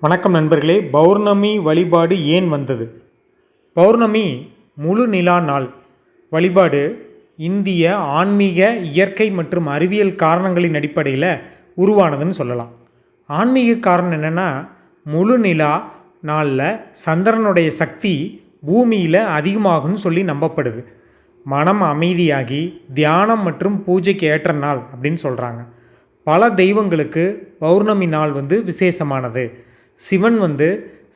வணக்கம் நண்பர்களே. பௌர்ணமி வழிபாடு ஏன் வந்தது? பௌர்ணமி முழு நிலா நாள் வழிபாடு இந்திய ஆன்மீக, இயற்கை மற்றும் அறிவியல் காரணங்களின் அடிப்படையில் உருவானதுன்னு சொல்லலாம். ஆன்மீக காரணம் என்னென்னா, முழு நிலா நாளில் சந்திரனுடைய சக்தி பூமியில் அதிகமாகும்னு சொல்லி நம்பப்படுது. மனம் அமைதியாகி தியானம் மற்றும் பூஜைக்கு ஏற்ற நாள் அப்படின்னு சொல்கிறாங்க. பல தெய்வங்களுக்கு பௌர்ணமி நாள் விசேஷமானது. சிவன்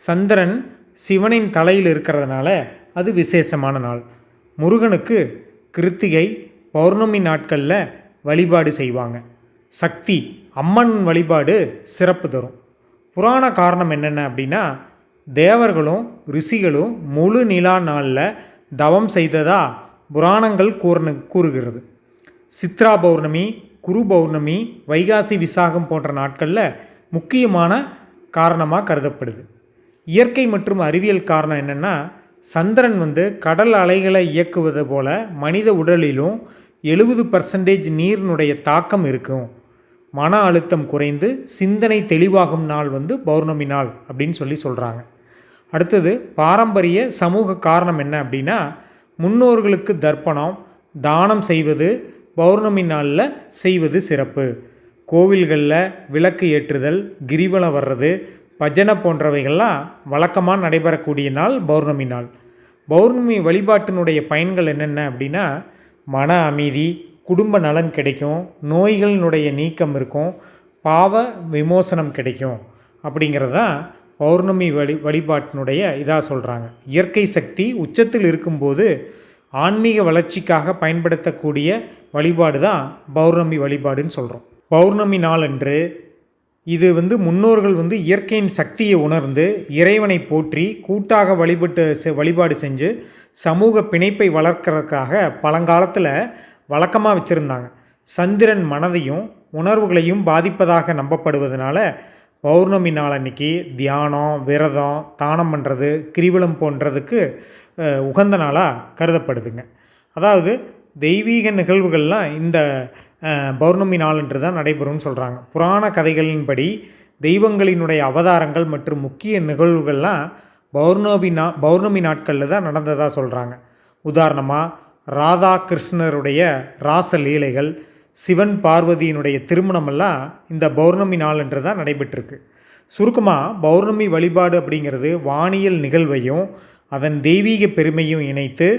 சந்திரன் சிவனின் தலையில் இருக்கிறதுனால அது விசேஷமான நாள். முருகனுக்கு கிருத்திகை பௌர்ணமி நாட்களில் வழிபாடு செய்வாங்க. சக்தி அம்மன் வழிபாடு சிறப்பு தரும். புராண காரணம் என்னென்ன அப்படின்னா, தேவர்களும் ரிஷிகளும் முழு நிலா நாளில் தவம் செய்ததா புராணங்கள் கூறுகிறது. சித்ரா பௌர்ணமி, குரு பௌர்ணமி, வைகாசி விசாகம் போன்ற நாட்களில் முக்கியமான காரணமாக கருதப்படுது. இயற்கை மற்றும் அறிவியல் காரணம் என்னென்னா, சந்திரன் கடல் அலைகளை இயக்குவது போல மனித உடலிலும் 70% நீரினுடைய தாக்கம் இருக்கும். மன அழுத்தம் குறைந்து சிந்தனை தெளிவாகும் நாள் பௌர்ணமி நாள் அப்படின்னு சொல்கிறாங்க. அடுத்தது பாரம்பரிய சமூக காரணம் என்ன அப்படின்னா, முன்னோர்களுக்கு தர்ப்பணம் தானம் செய்வது பௌர்ணமி நாளில் செய்வது சிறப்பு. கோவில்களில் விளக்கு ஏற்றுதல், கிரிவலம் வர்றது, பஜனை போன்றவைகள்லாம் வழக்கமாக நடைபெறக்கூடிய நாள் பௌர்ணமி நாள். பௌர்ணமி வழிபாட்டினுடைய பயன்கள் என்னென்ன அப்படின்னா, மன அமைதி, குடும்ப நலன் கிடைக்கும், நோய்களினுடைய நீக்கம் இருக்கும், பாவ விமோசனம் கிடைக்கும். அப்படிங்கிறது தான் பௌர்ணமி வழிபாட்டினுடைய இதாக சொல்கிறாங்க. இயற்கை சக்தி உச்சத்தில் இருக்கும்போது ஆன்மீக வளர்ச்சிக்காக பயன்படுத்தக்கூடிய வழிபாடு தான் பௌர்ணமி வழிபாடுன்னு சொல்கிறோம். பௌர்ணமி நாள் அன்று இது முன்னோர்கள் இயற்கையின் சக்தியை உணர்ந்து இறைவனை போற்றி கூட்டாக வழிபாடு செஞ்சு சமூக பிணைப்பை வளர்க்கறதுக்காக பழங்காலத்தில் வழக்கமாக வச்சுருந்தாங்க. சந்திரன் மனதையும் உணர்வுகளையும் பாதிப்பதாக நம்பப்படுவதனால பௌர்ணமி நாள் அன்றைக்கி தியானம், விரதம், தானம் பண்ணுறது, கிரிவலம் போன்றதுக்கு உகந்த நாளாக கருதப்படுதுங்க. அதாவது தெய்வீக நிகழ்வுகள்லாம் இந்த பௌர்ணமி நாளன்று தான் நடைபெறும்னு சொல்கிறாங்க. புராண கதைகளின்படி தெய்வங்களினுடைய அவதாரங்கள் மற்றும் முக்கிய நிகழ்வுகள்லாம் பௌர்ணமி நாட்களில் தான் நடந்ததாக சொல்கிறாங்க. உதாரணமாக ராதா கிருஷ்ணருடைய ராச லீலைகள், சிவன் பார்வதியினுடைய திருமணமெல்லாம் இந்த பௌர்ணமி நாளன்று தான் நடைபெற்றிருக்கு. சுருக்கமாக பௌர்ணமி வழிபாடு அப்படிங்கிறது வானியல் நிகழ்வையும் அதன் தெய்வீக பெருமையும் இணைத்து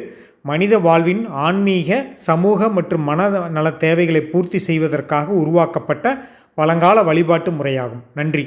மனித வாழ்வின் ஆன்மீக, சமூக மற்றும் மன நல தேவைகளை பூர்த்தி செய்வதற்காக உருவாக்கப்பட்ட பழங்கால வழிபாட்டு முறையாகும். நன்றி.